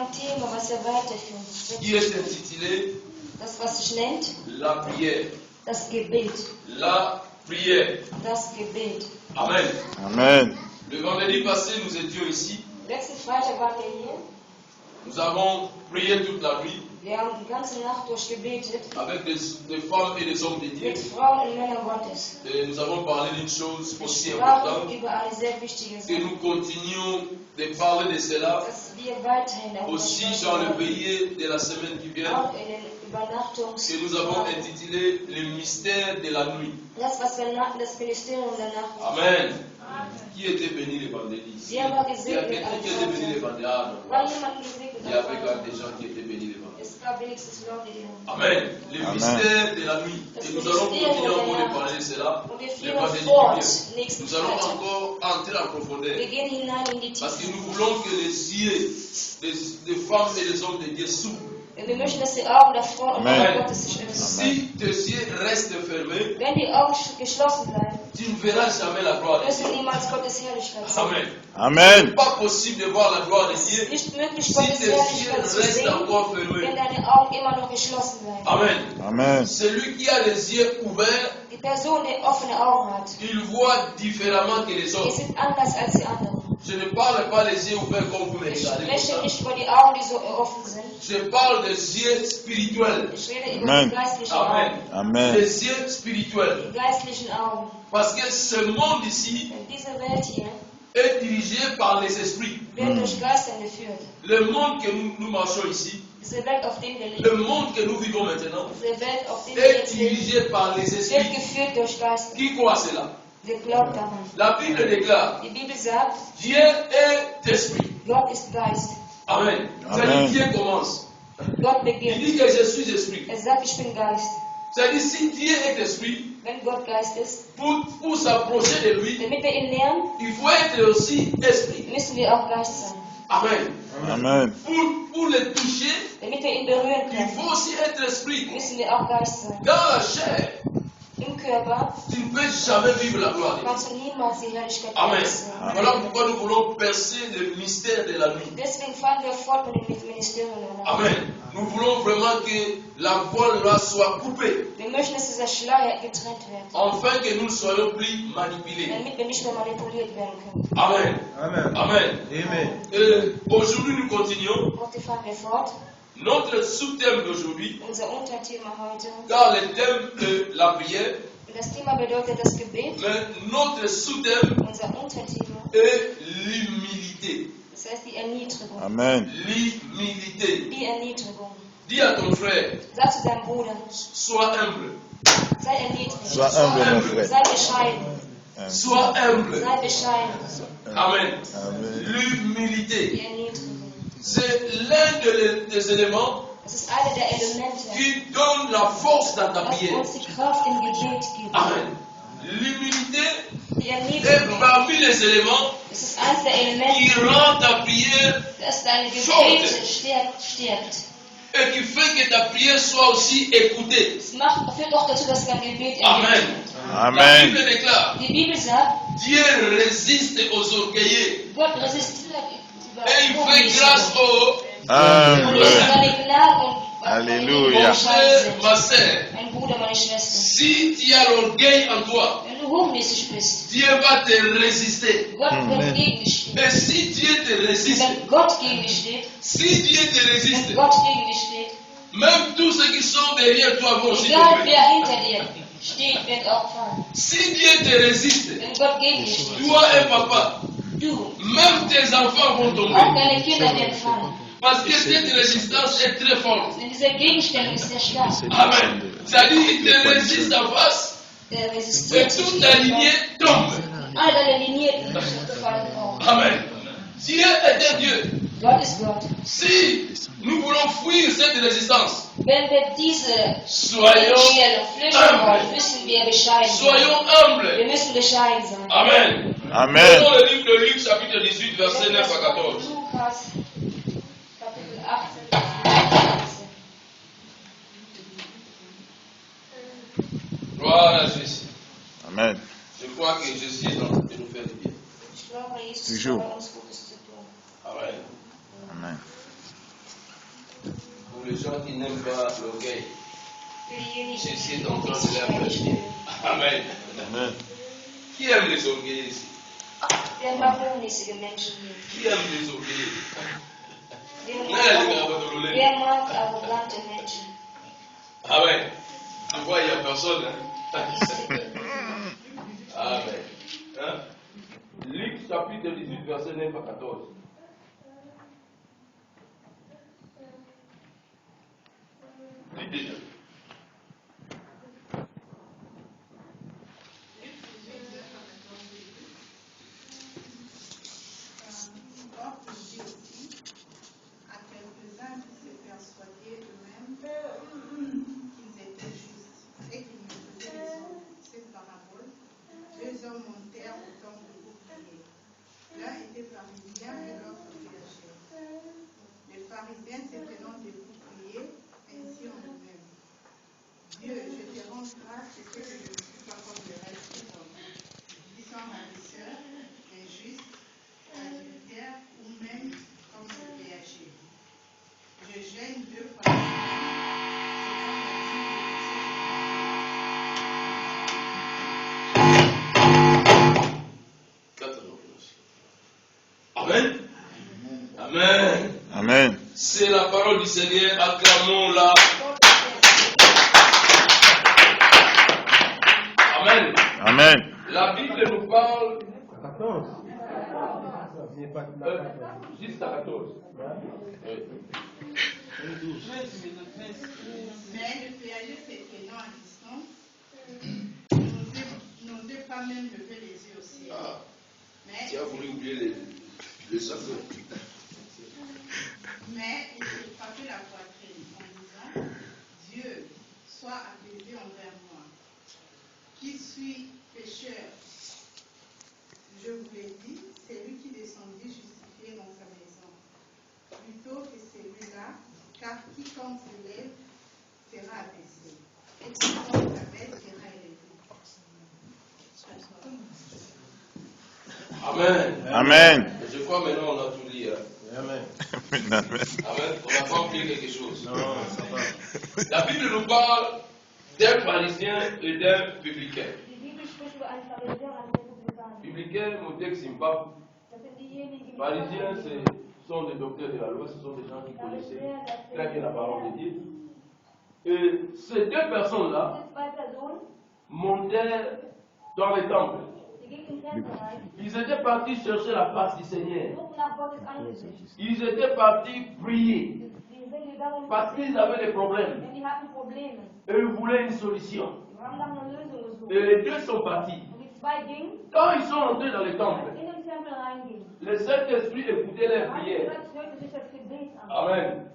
Thema, was wir weiterführen. Qui est intitulé Das, was sich nennt, la prière. das Gebet. La prière. Das Gebet. Amen. Amen. Le vendredi passé, nous étions ici. Letzten Freitag waren wir hier. Nous avons prié toute la nuit Wir haben die ganze Nacht durchgebetet avec des femmes et des hommes de Dieu. mit Frauen und Männern Gottes. Et nous avons parlé d'une chose Wir aussi sprachen importante, über eine sehr wichtige que Sache, nous continuons de parler de cela dass wir weiterhin darüber aussi sprechen dans le wollen. veillée de la semaine qui vient, Auch in den Übernachtungs- que nous avons intitulé le mystère de la nuit. Das, was wir nannten, das Ministerium der Nacht. Amen. Qui était béni le vendredi ici? Wir haben Il y a gesegnet quelqu'un am qui était béni le Sonntag. vendredi. Ah, non. War jemand gesegnet Il y am avait quand même Sonntag? des gens qui étaient bénis le vendredi. Es gab wenigstens Leute, die Amen. Le Amen. mystère de la nuit. Et nous allons continuer encore de parler de cela. Und wir Le führen vendredi fort qui vient. nächsten Nous allons Freitag. encore entrer en profondeur. Wir gehen hinein in die Parce que Tiefe. nous voulons que les yeux des femmes et des hommes de Dieu s'ouvrent. Wir möchten, dass die Augen der Frauen und Amen. Männer Gottes sich öffnen. Si tes yeux restent fermés, Wenn die Augen geschlossen bleiben, tu ne verras jamais la gloire de wirst du Dieu. niemals Gottes Herrlichkeit sehen. Amen. Amen. C'est pas possible de voir la gloire de Es Dieu ist nicht möglich, si Gottes tes yeux Herrlichkeit zu restent sehen, encore wenn fermés. deine Augen immer noch geschlossen bleiben. Amen. Amen. Celui qui a les yeux ouverts, Die Person, die offene Augen hat, il voit différemment que les die autres. sind anders als die anderen. Je ne parle pas les yeux ouverts comme vous me Ich regardez comme spreche ça. nicht über die Augen, die so offen sind. Je parle des yeux spirituels. Ich rede über Amen. die geistlichen Amen. Augen. Amen. Les yeux spirituels. Die geistlichen Augen. Parce que ce monde ici Denn diese Welt hier est dirigé par les esprits. wird durch Geister geführt. Le monde que nous marchons ici, Diese Welt, auf der wir leben, le monde que nous vivons maintenant, diese Welt, auf der wir est jetzt leben, dirigé par les wird esprits. geführt durch Geister. Qui croit cela? Wir glauben daran. La Bible déclare, Die Bibel sagt, Dieu est esprit. Gott ist Geist. Amen. Amen. C'est-à-dire Dieu commence. Gott Il beginnt. dit que je suis esprit. Sagt, ich bin Geist. C'est-à-dire si Dieu est esprit, Wenn Gott Geist ist, pour s'approcher de lui, damit wir ihn nähern, il faut être aussi esprit. müssen wir auch Geist sein. Amen. Amen. Pour le toucher, Damit wir ihn berühren il können, faut aussi être esprit. müssen wir auch Geist sein. Dans la chair, Im Körper tu ne peux jamais vivre la gloire de Dieu. kannst du niemals die Herrlichkeit Amen. Gottes sehen. Voilà pourquoi nous voulons percer le mystère de la nuit. Deswegen fahren wir fort mit dem Ministerium der Nacht. Amen. Nous voulons vraiment que la voile là soit coupée, Wir möchten, dass dieser Schleier getrennt wird, afin que nous ne soyons plus manipulés. damit wir nicht mehr manipuliert werden können. Amen. Amen. Amen. Amen. Aujourd'hui, nous continuons. Heute fahren wir fort. Notre sous-thème d'aujourd'hui, Unser Unterthema heute. car le thème de la prière, Das Thema bedeutet das Gebet. mais notre sous-thème Unser Unterthema, est l'humilité. das heißt die Erniedrigung. Amen. L'humilité. Die Erniedrigung. Dis à ton frère, Sag zu deinem Bruder, sois humble. sei erniedrigt. Sois humble, mon frère. Sei bescheiden. Sois humble. Sei bescheiden. Amen. Amen. L'humilité, Die Erniedrigung. c'est l'un des éléments Das ist eine der Elemente, qui donne la force dans ta was prière. uns die Kraft im Gebet gibt. Amen. L'humilité Die est Erniedrigung. parmi les éléments Es ist eines der qui Elemente, rend ta prière das deine Forte. Gebete stärkt. et qui fait que ta prière soit aussi écoutée. Es führt auch dazu, dass dein Gebet Amen. erhört wird. La Amen. Bible déclare, Die Bibel sagt, Dieu résiste aux orgueilleux Gott resistiert et il fait grâce aux Humble. seine Gnade und Alléluia. mon frère, ma sœur. Mein Bruder, meine Schwester. Si tu as l'orgueil en toi, Wenn du hochnäsig bist, Dieu va te résister. Gott wird gegen dich stehen. Et si Dieu te résiste, Wenn Gott gegen dich steht, si Dieu te wenn résiste, Gott gegen dich steht, même tous ceux qui sont derrière toi vont aussi egal tomber. wer hinter dir steht, wird auch fallen. Si Dieu te résiste, Wenn Gott gegen dich steht, toi et papa, du, même tes enfants vont auch tomber. deine Kinder werden fallen. Parce que cette résistance est très forte. Denn diese Gegenstellung ist sehr stark. Amen. C'est-à-dire qu'il te résiste en face Der et resistiert sich. toute ta lignée tombe. All deine Linien fallen auch. Amen. Dieu est un Dieu. Gott ist Gott. Si nous voulons fuir cette résistance, Wenn wir diese soyons Gegenstellung flüchten wollen, humbles. müssen wir bescheiden sein. Soyons Wir humbles. müssen bescheiden sein. Amen. Amen. Dans le livre de Luc, chapitre 18, verset 9 à 14. Lukas, Kapitel 18. Gloire à Jésus. Amen. Je crois que Jésus est en train de nous faire du bien. Ich glaube, Jesus Toujours. hat bei uns Gutes zu tun. Amen. Amen. les gens qui n'aiment pas l'orgueil. Für diejenigen, Ceci die est en train de sich leur nicht faire. mögen. Amen. Amen. Qui aime les orgueils ici? Wer mag hochnäsige Menschen hier? Qui aime les orgueils? Wer mag arrogante Menschen? Amen. Tu vois, il n'y a personne. Hein? Ich sehe- Amen. Hein? Luc chapitre 18, verset 9 à 14. Lis déjà. Or, il dit aussi à quelques-uns qui se persuadaient eux-mêmes qu'ils étaient justes et qu'ils ne faisaient les autres cette parabole. 2 hommes montèrent au temple pour prier. L'un était pharisien et l'autre pécheur. Les pharisiens se tenant debout priaient ainsi en eux-mêmes. Dieu, je te rends grâce de ce que je ne suis pas comme le reste des hommes, qui sont ravisseurs, injustes, adultères ou même comme le péché. Je gêne 2 fois par Amen. Amen. Amen. C'est la parole du Seigneur. Acclamons-la. Amen. Amen. La Bible nous parle 14. jusqu'à 14. Oui. Mais le péché se tenant à distance, n'osait pas même lever les yeux au ciel. Ah, Mais tu as voulu oublier les autres. il se frappait la poitrine en disant, Dieu, sois apaisé envers moi, qui suis pécheur. Je vous l'ai dit, c'est lui qui descendit justifié dans sa maison, plutôt que celui-là, car quiconque se lève sera abaissé, et quiconque s'abaisse sera élevé. Amen. Amen. Je crois maintenant on a tout dit. Hein. Amen. Amen. Amen. On n'a pas oublié quelque chose. Non, ça va. La Bible nous parle d'un pharisien et d'un publicain. Die Bibel spricht über einen Pharisäer und einen Republikaner. Publicain, mon texte, il me parle. Das sind diejenigen, die Pharisiens, ce sont des docteurs de la loi, ce sont des gens qui connaissaient très bien la parole de Dieu. Et ces 2 personnes-là Diese 2 Personen, montèrent dans le temple. die gingen in den Tempelreich, Ils étaient partis chercher la face du Seigneur. suchten nach Gottes Angesicht. Ils étaient partis prier Die sind gegangen, parce qu'ils avaient des problèmes denn die hatten Probleme. et ils voulaient une solution. Die haben nach einer Lösung gesucht. Et les 2 sont partis. Und die 2 gingen, Quand ils sont entrés dans le temple, in den Tempel reingingen. le Saint-Esprit écoutait leurs Haben prières. gesagt, hörte sich das Gebet an. Amen.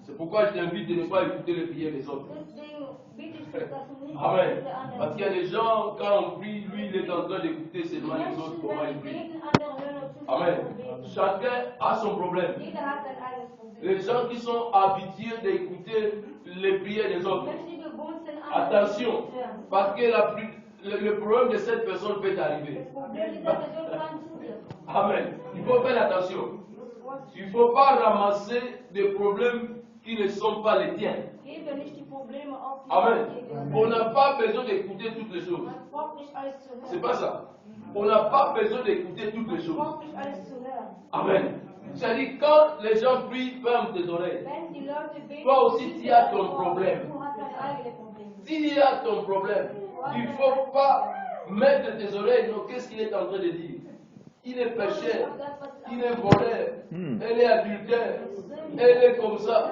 C'est pourquoi je t'invite de ne pas écouter les prières des autres. Deswegen bitte ich dich, dass du nicht Amen. diese anderen Parce qu'il y a des gens, quand on prie, lui, il est en train d'écouter seulement les autres, Menschen, comment wenn ils die prient. beten, andere hören nur zu, Amen. sie beten. Chacun a son problème. Jeder hat sein eigenes Problem. Les gens qui sont habitués d'écouter les prières des autres. Menschen, die gewohnt sind, andere Attention, zu hören. parce que le problème de cette personne peut arriver. Das Problem dieser Person kann zu dir kommen. Amen. Il faut faire attention. Il ne faut pas ramasser des problèmes qui ne sont pas les tiens. Gebe nicht die Probleme auf, die Amen. dir On n'a pas besoin d'écouter toutes les choses. Man braucht nicht alles zu C'est hören. pas ça. On n'a pas besoin d'écouter toutes les Man choses. braucht nicht alles zu hören. Amen. C'est-à-dire, quand les gens prient, ferme tes oreilles. Wenn die Leute beten, Toi aussi, schließ tu as deine ton Ohren. problème. Du hast deine eigenen Probleme. S'il y a ton problème, il ne faut pas mettre tes oreilles. Non, qu'est-ce qu'il est en train de dire? Il est pécheur, il est voleur, elle est adultère, elle est comme ça.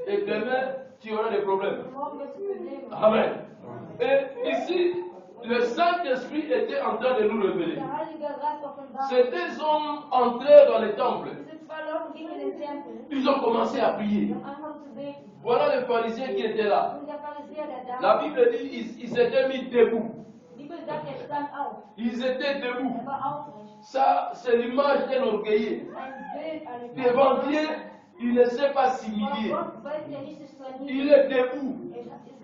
Et demain, tu auras des problèmes. Morgen wirst du Probleme haben. Amen. Et ici, le Saint-Esprit était en train de nous révéler. Der Heilige Geist offenbart. Ces 2 hommes entrèrent dans le temple. Diese 2 Leute gingen in den Tempel. Ils ont commencé à prier. Sie haben angefangen zu beten. Voilà les pharisiens qui étaient là. Und der Pharisäer, der da La war, Bible dit ils s'étaient mis debout. die Bibel sagt, er stand auf. Ils étaient debout. Er war aufrecht. Ça, c'est l'image d'un orgueilleux. Ein Bild eines Devant Dieu, il ne sait pas s'humilier. Vor Gott weiß er nicht sich zu Il erniedrigen. est debout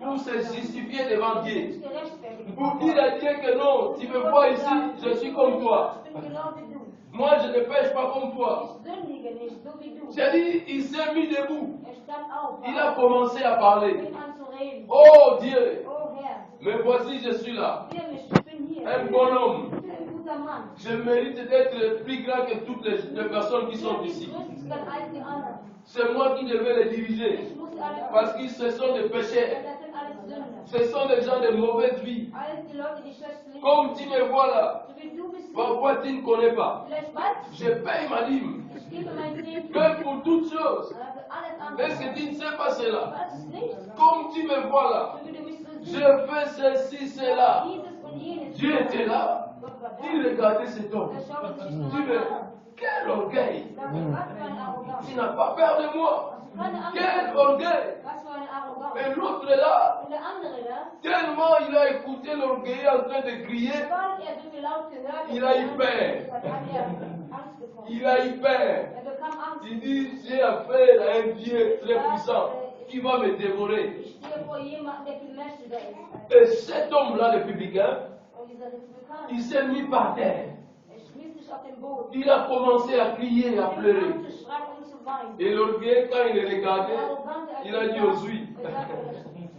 Er pour ist se justifier devant Dieu. nicht gerechtfertigt. Pour dire à Dieu que non, tu me vois ici, je suis comme toi. Ich bin genau wie du. Moi, je ne pêche pas comme toi. Ich sündige nicht, so wie du. J'ai dit, il s'est mis debout. Er stand stand auf. Il a commencé à parler. Fing an zu reden. Oh Dieu, Oh Herr, mais voici, je suis là. hier mich, ich bin hier. Un bonhomme. Ich bin ein guter Mann. Je mérite d'être plus grand que toutes les personnes qui Ich sont bin ici. größer als all die anderen. C'est moi qui devais les diriger. Ich muss alle Parce qu'ils ce sont des pécheurs. das sind alles Sünder. Ce sont des gens de mauvaise vie. Alles die Leute, die schlecht leben. Comme tu me vois là. So wie du bist. Parfois tu ne connais pas. Vielleicht weißt Je paye ma dîme. du, ich gebe mein Leben. Que pour toutes choses. Für alles andere. Est-ce que tu ne sais pas Ich cela? weiß es nicht. Comme tu me vois là. So wie du mich so Je siehst. fais ceci, cela. Dieses und jenes. Dieu était là. Gott war da. Il regardait cet homme. Er schaute sich Tu nur me... an. Quel orgueil. Sagte, was für eine Arroganz. Tu n'as pas peur de moi. Hast du keine Quel Angst? orgueil. Was für eine Arroganz. Et l'autre là, Und der andere da, tellement il a écouté l'orgueil en train de crier, sobald er so viel laut gehört hat, Il a eu peur. hat er Angst bekommen. il a eu peur. Er bekam Angst. Il dit, j'ai affaire à un Dieu très puissant qui va me dévorer. Ich stehe vor jemandem, der viel mächtiger ist. Et cet homme-là, le publicain, Und dieser Republikaner, il s'est mis par terre. er schmiss sich auf den Boden. Il a commencé à crier et à Er fing pleurer. an zu schreien und zu weinen. Et l'orgueil, quand il le regardait, Der Arrogante, als il er a dit sah, aux Juifs. er sagte,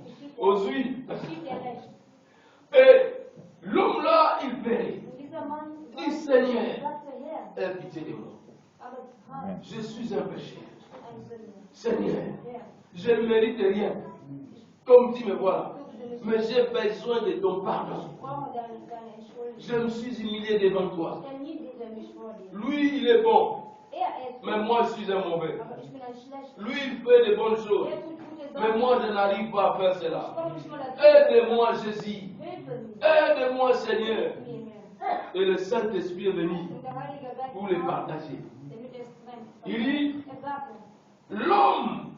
geschieht Aux er Juifs. nicht. Geschieht er nicht. Et l'homme-là, il pleurait. Und dieser Mann Il saignait. sagte, Herr, Aie pitié de moi. aber Herr, Je suis un pécheur. ein Sünder. Seigneur, Herr, je ne mérite rien. Comme tu me vois là. so wie du mich Mais j'ai besoin de ton pardon. Ich brauche deine Entschuldigung. Je me suis humilié devant toi. Ich erniedrige mich vor dir. Lui, il est bon. Er ist Mais gut, moi, je suis un mauvais. aber ich bin ein Schlechter. Lui, il fait de bonnes choses. Er tut gute Mais Sachen. moi, je n'arrive pas à faire Ich cela. komme nicht mal dazu. Aide-moi, Jésus. Hilfe mir. Aide-moi, Seigneur. Hilf mir, Herr. Et le Saint-Esprit est venu Und der Heilige Geist pour les kam, partager. damit er es trennt. Il dit, Er sagte, l'homme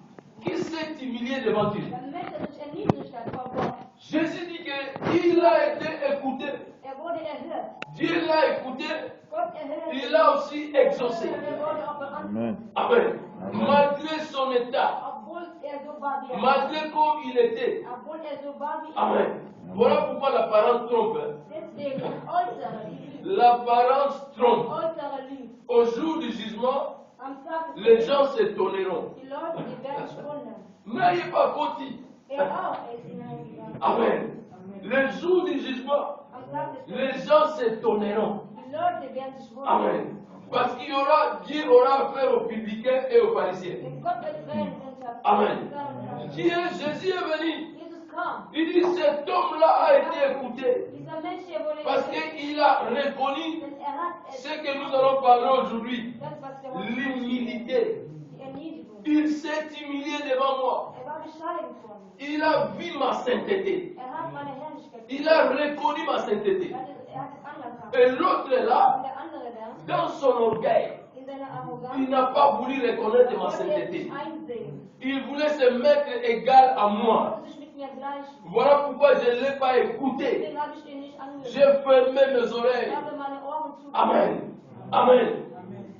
qui s'est humilié devant Dieu. der Mensch, der sich erniedrigt hat vor Gott, Jésus dit qu'il a été écouté. er wurde erhört. Dieu l'a écouté. Gott erhört. Il l'a aussi exaucé. Er wurde auch beantwortet. Amen. Amen. Malgré son état, Obwohl er so war, wie er war. malgré comme il était. Obwohl er so war, wie er Amen. Voilà pourquoi l'apparence trompe. hein. Deswegen, das Äußere, die Lüge. L'apparence trompe. Äußere Lüge. Au jour du jugement, Am Tag des les Gerichts, gens s'étonneront. die Leute, die werden sich wundern. N'ayez pas compris. Er auch, er ist hineingegangen. Amen. Le jour du jugement, Am Tag des les Gerichts, gens s'étonneront. die Leute werden sich wundern. Amen. Parce qu'il y aura, Dieu aura affaire aux publicains et aux pharisiens. Denn Gott wird Tränen unter Amen. Pharisäern. Jésus est venu. Jesus kam. Il dit, cet homme-là a été écouté. Dieser Mensch, der wurde Parce erhört. qu'il a reconnu Denn er hat es, ce que nous allons parler aujourd'hui. das, was wir heute L'humilité. die Erniedrigung. Il s'est humilié devant moi. Er war bescheiden vor mir. Il a vu ma sainteté. Er hat meine Herrlichkeit Il a reconnu ma sainteté. Er hat es anerkannt. Et l'autre est là, Und der andere da, dans son orgueil, in seiner il Arroganz, n'a pas voulu reconnaître ma wollte er sainteté. sich einsehen. Il voulait se mettre égal à Er moi. wollte sich mit mir gleichen. Voilà pourquoi je ne l'ai pas écouté. Deswegen habe ich ihn nicht angehört. J'ai fermé mes Ich oreilles. habe meine Ohren zugemacht. Amen. Amen.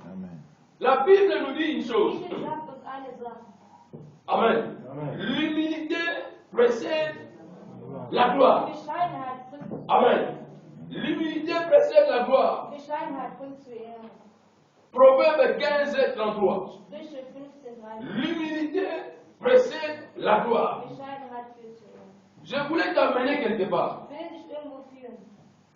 Amen. La Bible nous dit une chose. Die Bibel sagt uns eine Sache. Amen. Amen. L'humilité précède la gloire. Bescheidenheit bringt Amen. L'humilité précède la gloire. Bescheidenheit bringt zur Ehre. Proverbe 15 et 33. Sprüche 15,3. L'humilité précède la gloire. Bescheidenheit führt zur Ehre. Je voulais t'amener quelque part. Ich will dich irgendwo führen.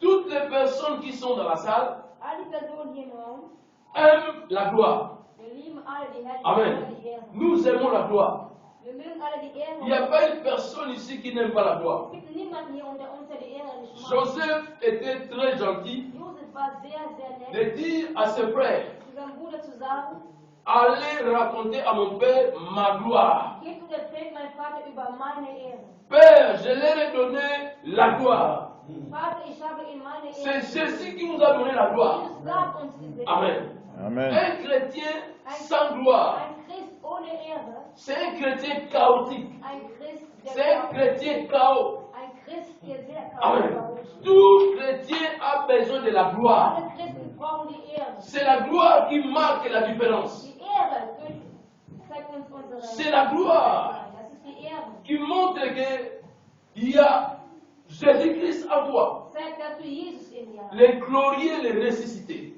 Toutes les personnes qui sont dans la salle All die Personen hier im Raum, aiment la gloire. wir lieben alle die Herrlichkeit Amen. und die Ehre. Nous aimons la gloire. Wir mögen alle die Ehre. Il n'y a pas une personne ici qui n'aime pas la gloire. Es gibt niemanden hier unter uns, der die Ehre nicht mag. Joseph était très gentil Josef war sehr nett, de dire à ses frères, zu seinem Bruder zu sagen, allez raconter à mon père ma gloire. geht und erzählt mein Vater über meine Ehre. Père, je leur ai donné la gloire. Vater, ich habe ihm meine C'est Ehre. Jésus qui nous a donné la gloire. Jesus gab uns diese Ehre. Amen. Amen. Un chrétien sans gloire, Ein Christ ohne Ehre, c'est un chrétien chaotique. ein Christ, C'est un chrétien chaos. ein Christ, der sehr Amen. chaotisch ist. Tout chrétien a besoin de la gloire. Alle Christen brauchen die Ehre. C'est la gloire qui marque la différence. Die Ehre zeigt uns unsere. C'est la gloire Das ist die Ehre. qui montre qu'il y a Jésus-Christ en toi. Zeigt, dass du Jesus in dir hast. Les glorieux, les ressuscités.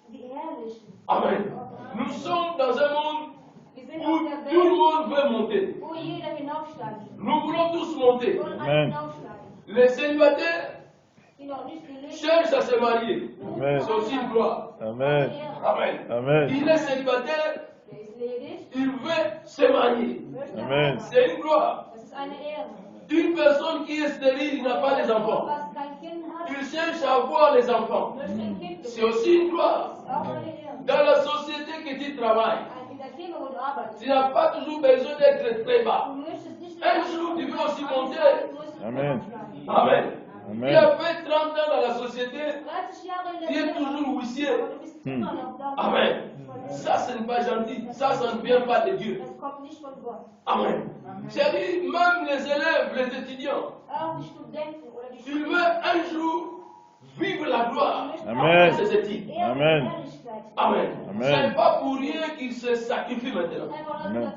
Die Herrlichen. Amen. Nous sommes dans un monde Wir sind Stellen où auf der tout le Welt, monde veut monter. wo jeder hinaufsteigen will. Nous voulons tous monter. Wir wollen alle Amen. hinaufsteigen. Les célibataires Die noch nicht gelebt cherchent à se marier. Amen. C'est aussi une gloire. Amen. Amen. Amen. Il est célibataire, Der ist ledig, il veut se marier. möchte Amen. heiraten. C'est une gloire. Das ist eine Ehre. Une personne qui est stérile, il n'a pas les enfants. Was kein Kind hat, Il cherche à avoir les enfants. möchte ein Kind C'est bekommen. aussi une gloire. Das ist auch eine Ehre. Dans la société que tu travailles, In der Firma, wo du arbeitest, tu n'as pas toujours besoin d'être très bas. du möchtest nicht Un jour, tu veux aussi monter. Du musst Amen. aufsteigen. Amen. Amen. Tu as fait 30 ans dans la société, 30 Jahre in der tu es Firma, toujours huissier. aber du bist immer noch da. Amen. Ça, ce n'est pas gentil. Ça ne vient pas de Dieu. Das kommt nicht von Gott. Amen. C'est-à-dire, même les élèves, les étudiants, Auch die Studenten oder die ils veulent un jour vivre la gloire Amen. de ces études. Amen. Amen. Amen. Ce n'est pas pour rien qu'ils se sacrifient maintenant. Amen.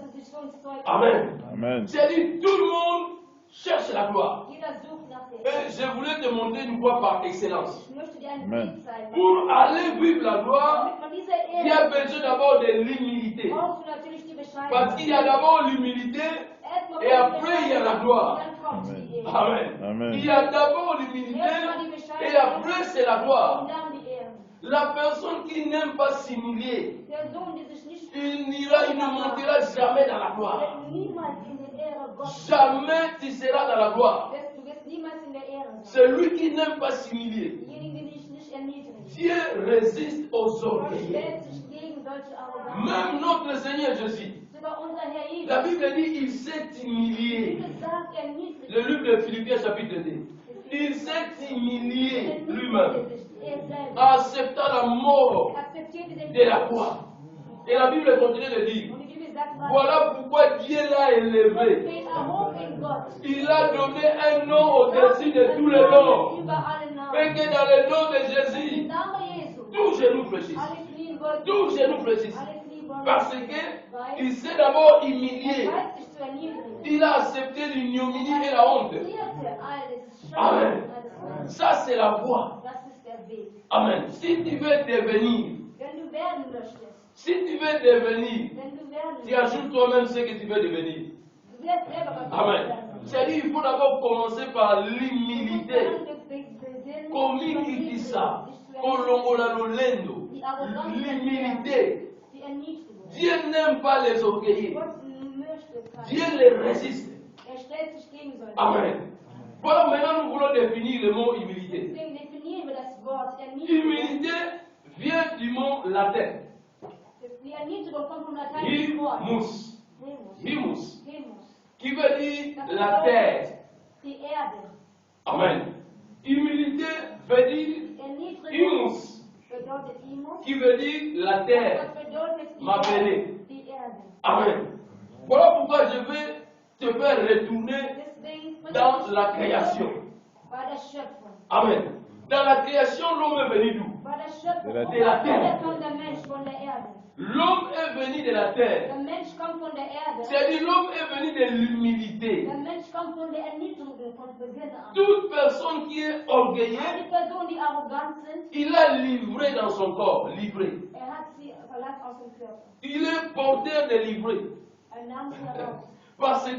Amen. Amen. C'est-à-dire, tout le monde cherche la gloire. Jeder sucht nach der Et je voulais te montrer une voie par excellence. Ich möchte dir einen Amen. Weg zeigen. Pour aller vivre la gloire, Damit man diese il y a Ehre besoin d'abord de l'humilité. brauchst du natürlich die Parce qu'il y a d'abord l'humilité Erstmal et après il y a la gloire. dann kommt die Ehre. Amen. Amen. Il y a d'abord l'humilité et après c'est la gloire. Und dann die Ehre. La personne qui n'aime pas s'humilier, Der Sohn, der sich nicht il ne montera jamais dans la gloire. wird niemals in der Ehre Gottes. Jamais tu seras dans la gloire. Du wirst niemals in der Ehre sein. Celui qui n'aime pas s'humilier, Diejenigen, die sich nicht erniedrigen. Dieu résiste aux Gott orgueilleux. stellt sich gegen solche Arroganz. Même notre Seigneur Jésus, Sogar unser Herr Jesus. la Bible dit il s'est humilié. Wie gesagt, erniedrigt. Le livre de Philippiens chapitre 2. Il s'est humilié lui-même, Er selbst. acceptant la mort Akzeptierte den de la Tod. croix. Et la Bible continue de dire, Und die Bibel sagt weiter, voilà pourquoi Dieu l'a élevé. den erhob in Gott. Il a donné un nom au-dessus de tous les noms. Über alle Namen. Et que dans le nom de Im Jésus, Namen Jesu. tous genoux fléchissent. Alle Knie beugen. Tous genoux fléchissent. Alle Knie beugen. Parce Weil qu'il s'est d'abord er humilié. weiß sich zu erniedrigen. Il a accepté l'ignominie et la honte. Akzeptierte alles Amen. Schande, alles Ça, c'est la voie. Das ist der Weg. Amen. Si tu veux devenir, Wenn du werden möchtest, si tu veux devenir, wenn du werden tu ajoutes toi-même ce que tu veux devenir. du wirst selber was Amen. werden. C'est-à-dire, il faut d'abord commencer par l'humilité. Comme il dit ça, Kolongola Lolendo. L'humilité. Die Erniedrigung. Dieu n'aime pas les orgueilleux. Gott möchte keinen. Dieu les résiste. Er stellt sich gegen solche. Amen. Voilà, maintenant nous voulons définir le mot humilité. Deswegen definieren wir das Wort Erniedrigung. Humilité vient du mot latin. Die Erniedrigung kommt vom lateinischen Wort. Himus. Himus. Himus. Himus. Qui veut dire Das la terre. die Erde. Amen. Humilité veut dire Erniedrigung Himus. bedeutet Himus. Qui veut dire la terre. Das bedeutet die M'appeler. Erde. Die Erde. Amen. Voilà pourquoi je vais te faire retourner Deswegen dans la création. bei der Schöpfung. Amen. Dans la création, l'homme est venu d'où? Bei der Schöpfung De la terre. kommt der Mensch von der Erde. L'homme est venu de la terre. Der Mensch kommt von der Erde. C'est-à-dire l'homme est venu de l'humilité. Der Mensch kommt von der Erniedrigung von Beginn an. Toute personne qui est orgueilleuse, Alle Personen, die arrogant sind, il a livré dans son corps, livré. hat sie verlangt aus dem Körper. Il est porteur de livré. Er nahm sie heraus. Parce que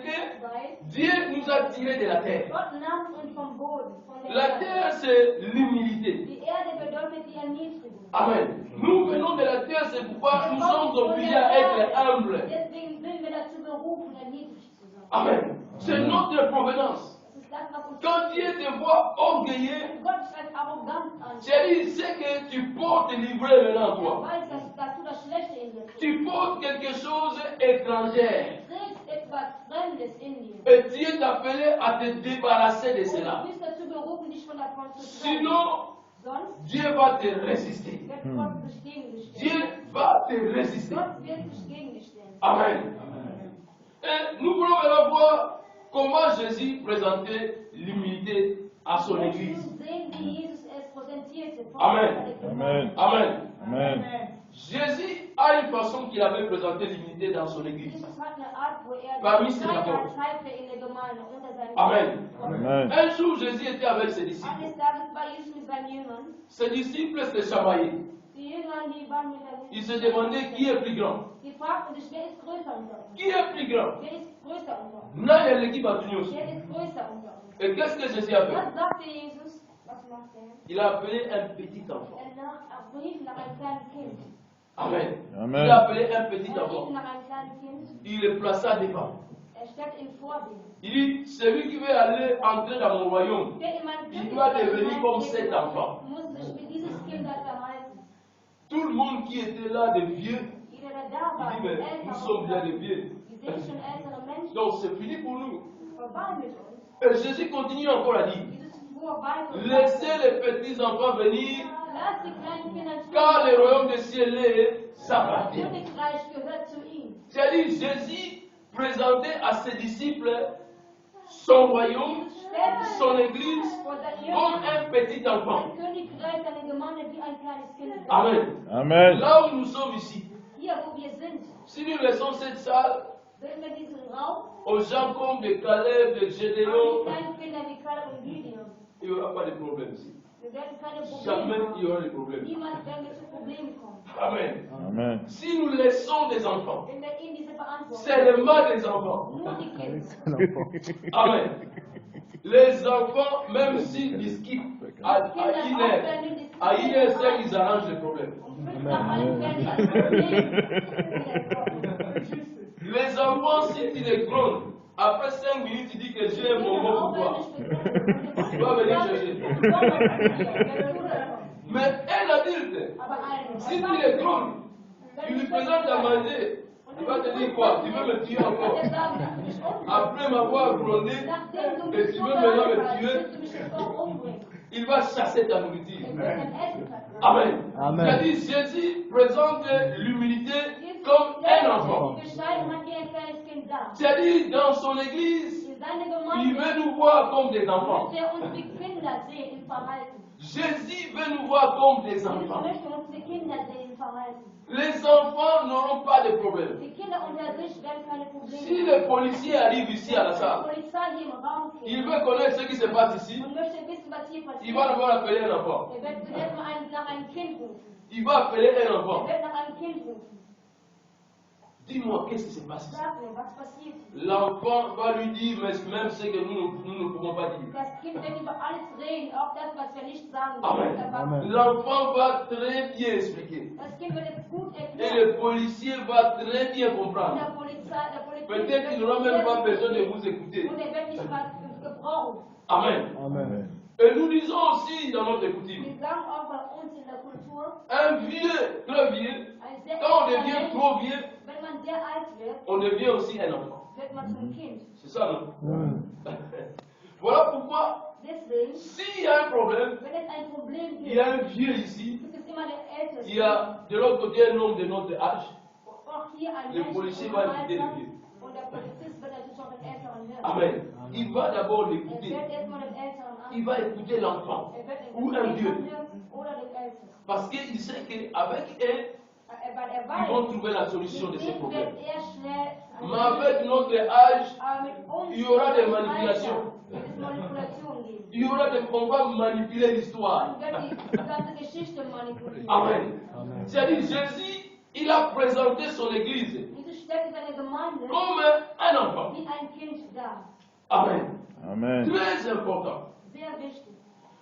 Weil Dieu nous a tirés de la terre. Gott nahm uns vom Boden, von der La Erde. terre, c'est l'humilité. Die Erde bedeutet die Erniedrigung. Amen. Nous venons de la terre, c'est pourquoi nous sommes obligés à être humbles. Deswegen sind wir dazu berufen, erniedrigt zu sein. Amen. C'est notre provenance. Das ist das, was uns Quand Dieu te voit orgueilleux, Gott dich als arrogant anschaut. c'est-à-dire c'est que tu portes livré maintenant toi. Weiß, dass du das Schlechte in dir tust. Tu portes quelque chose étranger. Du trägst etwas Fremdes in dir. Et Dieu t'appelait à te débarrasser de Und cela. du bist dazu berufen, dich von davon zu trennen. Sinon, Sonst Dieu va te résister. wird Gott sich gegen dich Dieu stellen. va te résister. Gott wird sich gegen dich stellen. Amen. Et nous voulons maintenant voir comment Jésus présentait l'humilité à son Wir église. müssen sehen, wie Jesus es präsentierte. vor Amen. der Amen. Gemeinde. Amen. Amen. Jésus a une façon qu'il avait présenté l'humilité dans son église. Jesus hat eine Art, wo er Parmi die ses Freiheit apôtres. zeigte in der Gemeinde unter seinen Amen. Amen. Un jour, Jésus était avec ses disciples. Eines Tages war Jesus mit seinen Jüngern. Ses disciples se chamaillaient. Die Die Jünger, die waren mit der Ils se demandaient qui est plus grand. Die fragten sich, wer ist größer unter uns? Qui est plus grand? Wer ist größer unter uns? Là, il y a l'équipe à tenir aussi. Wer ist größer unter uns? Et qu'est-ce que Jésus a fait? Was sagte Jesus? Was macht er? Il a appelé un petit enfant. Er rief nach einem kleinen Kind. Amen. Amen. Il a appelé un petit Er rief enfant. nach einem kleinen Kind. Il le plaça devant. Er stellt ihn vor dir. Il dit, celui qui veut aller entrer dans mon royaume, Wer in mein il doit devenir comme cet Kind enfant. muss sich wie dieses Kind verhalten. Tout le monde qui était là, des vieux, Jeder, der da war, il dit, die mais nous sommes bien des vieux. die sind schon ältere Menschen, Donc c'est fini pour nous. vorbei mit uns. Et Jésus continue encore à dire, Dieses vorbei zu laissez les petits enfants venir, Lass die kleinen Kinder zu car le royaume des cieux les Das appartient. Königreich gehört zu ihm. C'est-à-dire, Jésus présentait à ses disciples son royaume, son église, Vor seinen comme Jüngern un petit enfant. ein Königreich, seine Gemeinde wie ein kleines Kind. Amen. Amen. Là où nous sommes ici, Hier, wo wir sind, si nous laissons cette salle wenn wir diesen Raum aux gens comme de Caleb, de an die Gédéon, kleinen Kinder wie Kaleb und Gideon, il n'y aura pas de problème ici. wir werden keine Jamais Probleme il y aura haben. de problème. Niemand werden wir zu Problemen kommen. Amen. Amen. Si nous laissons des enfants, Wenn wir ihnen diese Verantwortung c'est le mal des enfants. nur die Kinder. Amen. Les enfants, même s'ils discutent à une heure 5, ils arrangent le problème. Um 5 nach 1 werden ein Problem. Les enfants, si tu les grondes, après 5 minutes, tu dis que j'ai un bonbon pour toi. Tu vas venir chercher. Mais un adulte, si tu les grondes, tu lui présentes à manger, il va te dire quoi? Tu veux me tuer encore? Après m'avoir grondé, et tu veux maintenant me tuer, il va chasser ta nourriture. Amen. Amen. C'est-à-dire, Jésus présente l'humilité comme un enfant. C'est-à-dire, dans son église, il veut nous voir comme des enfants. Jésus veut nous voir comme des enfants. Les enfants n'auront pas de problème. Si le policier arrive ici à la salle, il veut connaître ce qui se passe ici, il va devoir appeler un enfant. Il va appeler un enfant. Dis-moi, qu'est-ce qui se passe ici? L'enfant va lui dire, mais même ce que nous ne pouvons pas dire. Das Kind wird über alles reden, auch das, was wir nicht sagen. Amen. Amen. L'enfant va très bien expliquer. Das Kind wird es gut Et erklären. le policier va très bien Und comprendre. der Polizei Peut-être qu'il n'aura même pas besoin de vous écouter. Und er wird nicht mal gebrauchen. Amen. Amen. Et nous disons aussi dans notre coutume, Wir sagen auch bei uns in der Kultur, un vieux, très vieux, ein sehr quand on alter devient Mensch, trop vieux, wenn man sehr alt wird, on devient aussi un enfant. wird man zum Kind. C'est ça, non? Mm. Voilà pourquoi, Deswegen, s'il y a un problème, wenn es ein Problem il y a gibt, un vieux ici, gibt es immer der Älteste. il y a de l'autre côté un homme de notre âge, Auch hier ein le Mensch policier im va écouter Alter. le vieux. Und der Polizist wird natürlich auch den Älteren hören. Amen. Il va d'abord Er l'écouter. wird erstmal den Älteren Il anhören. va écouter l'enfant Er wird den ou un vieux. Älteren hören oder den Älteren. Parce qu'il sait qu'avec eux, Weil er ils vont weiß, trouver la solution de mit ces ihm problèmes. wird er schnell. Mais avec notre âge, Aber mit uns il y aura des im manipulations. Alter wird es Manipulationen geben. Il y aura des, on va manipuler l'histoire. Man wird die ganze Geschichte manipulieren. Amen. Amen. C'est-à-dire, Jésus, il a présenté son église Jesus stellt seine Gemeinde comme un enfant. wie ein Kind dar. Amen. Amen. Très important. Sehr wichtig.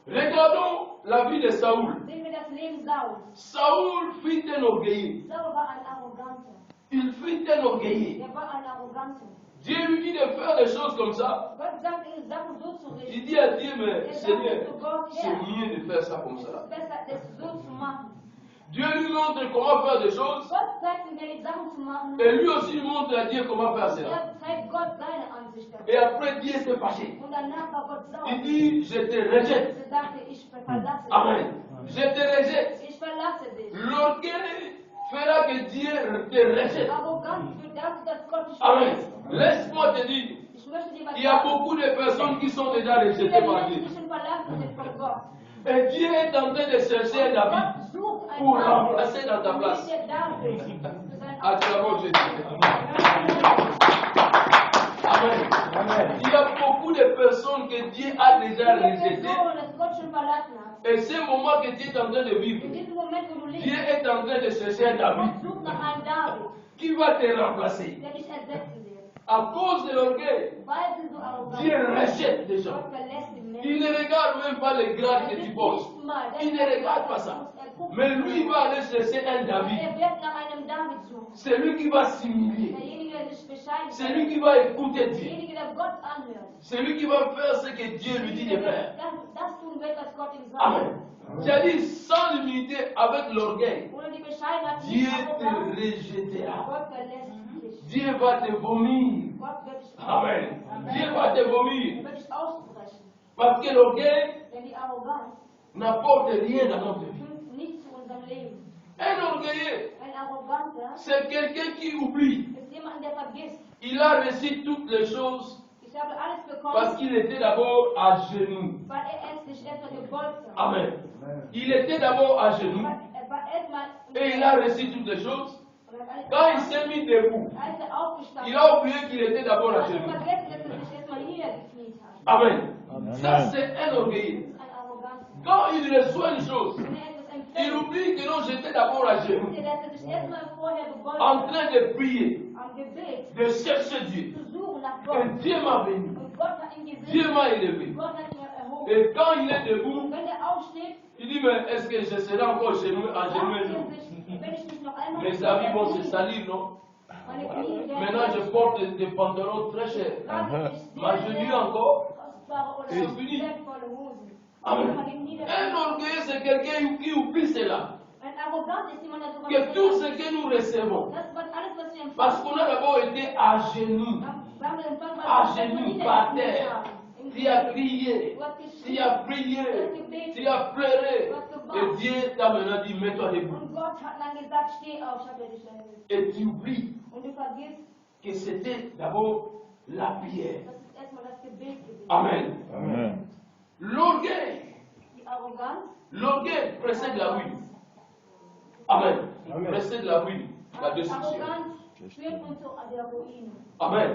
Regardons la vie de Saoul. Sehen wir das Leben Sauls. Saoul fut un orgueilleux. Saul war ein Arroganter. Il fut un orgueilleux. Er war ein Arroganter. Dieu lui dit de faire des choses comme ça. Gott sagt ihm, Sachen so zu Il richten. dit à Dieu, mais Er sagt Seigneur, zu Gott, c'est Herr, mieux de faire ça comme es ça. ist besser, es so zu machen. Dieu lui montre comment faire des choses. Gott zeigt ihm, die Sachen zu machen. Et lui aussi montre à Dieu comment faire cela. Er zeigt Gott seine Ansicht Et dazu. après, Dieu s'est fâché. Und danach war Gott sauer. Il dit, je te rejette. Er sagte, ich verlasse dich. Amen. Je te rejette. Ich verlasse dich. L'orgueil fera que Dieu te rejette. Arroganz führt dazu, dass Gott dich Amen. verlässt. Laisse-moi te dire, Ich möchte dir was il y a sagen. beaucoup de personnes qui sont déjà rejetées Viele par Dieu. Menschen sind verlassen sind von Gott. Et Dieu est en train de chercher un David Gott sucht einen pour Mann, remplacer dans ta place. der David für seinen Acclamons Jésus. Amen. Amen. Il y a beaucoup de personnes que Dieu a déjà rejetées. Personen, dass Gott schon verlassen hast. Et ce moment que tu es en train de vivre, In diesem Moment, wo du Dieu lebst, est en train de chercher un David Gott sucht nach einem David, qui va te remplacer. der dich ersetzen wird. À cause de l'orgueil, Weil sie so arrogant Dieu sind. rejette des gens. Gott verlässt den Il Menschen. ne regarde même pas les grades que tu portes. Il ne regarde pas ça. Mais lui va aller chercher un David. Er wird nach einem David suchen. C'est lui qui va s'humilier. Derjenige, der sich bescheidet. C'est lui qui va écouter Dieu. Derjenige, der Gott anhört. C'est lui qui va faire ce que Dieu lui dit de faire. Das tun wird, was Gott ihm sagt. Amen. J'ai dit sans l'humilité, avec l'orgueil, Ohne die Bescheidenheit, Dieu nicht te arrogant, rejettera. Gott verlässt dich. Dieu va te vomir. Gott wird dich Amen. Dieu va te vomir. Er wird dich aussprechen. Parce que l'orgueil Denn die Arroganz n'apporte rien dans notre vie. führt nichts zu unserem Leben. Un orgueilleux, Ein Arroganter c'est quelqu'un qui oublie. ist jemand, der vergisst. Il a reçu toutes les choses Ich habe alles parce bekommen, qu'il était d'abord à genoux. weil er sich erstmal gebeugt hat. Amen. Il était d'abord à genoux Er war erstmal et il a reçu toutes les choses. und hat alles Quand il bekommen. s'est mis debout, Als er aufgestanden il a oublié qu'il était d'abord hat, à hat er genoux. vergessen, dass er sich erstmal niedergekniet hat. Amen. Amen. Ça, c'est un orgueilleux. Das ist ein Arroganter. Quand il reçoit une chose, Wenn er etwas il empfängt, oublie que non, j'étais d'abord à genoux, dass er sich erstmal vorher gebeugt en hat, train de prier, am Gebet, de chercher Dieu. zu suchen nach Et Gott. Dieu m'a béni. Und Gott hat ihn Dieu gesehen. m'a élevé. Gott hat ihn erhoben. Et quand il est debout, Und wenn er aufsteht, il dit, mais est-ce que je serai encore chez nous, à genoux un sagt jour? er sich, wenn ich mich noch einmal Mes habits vont se salir, non? meine Knie werden Maintenant, je porte des pantalons très chers. trage ich Ma sehr, cheville sehr encore. kostbare oder C'est fini. wertvolle Hosen. Amen. Man ihn nieder- Un orgueilleux, c'est quelqu'un qui oublie cela. Ein Arrogant ist jemand, der sowas Que tout ce sagt. que nous recevons, Das was alles, was wir parce empfangen, qu'on a d'abord été à genoux, wir haben empfangen, weil à wir genoux, niedergekniet par terre. haben. Im Tu as Gebet. crié, Du hast tu geschrien. as prié, tu as pleuré. Et Dieu t'a maintenant dit, mets-toi debout. Und Gott hat dann gesagt, steh auf, ich habe dich erhöht. Et tu oublies Und du vergisst, que c'était d'abord la prière. das ist erstmal das Gebet gewesen. Amen. Amen. L'orgueil, Die Arroganz, l'orgueil précède la ruine. Amen. Amen. Précède la ruine, la destruction. Arroganz führt uns zu der Ruine. Amen.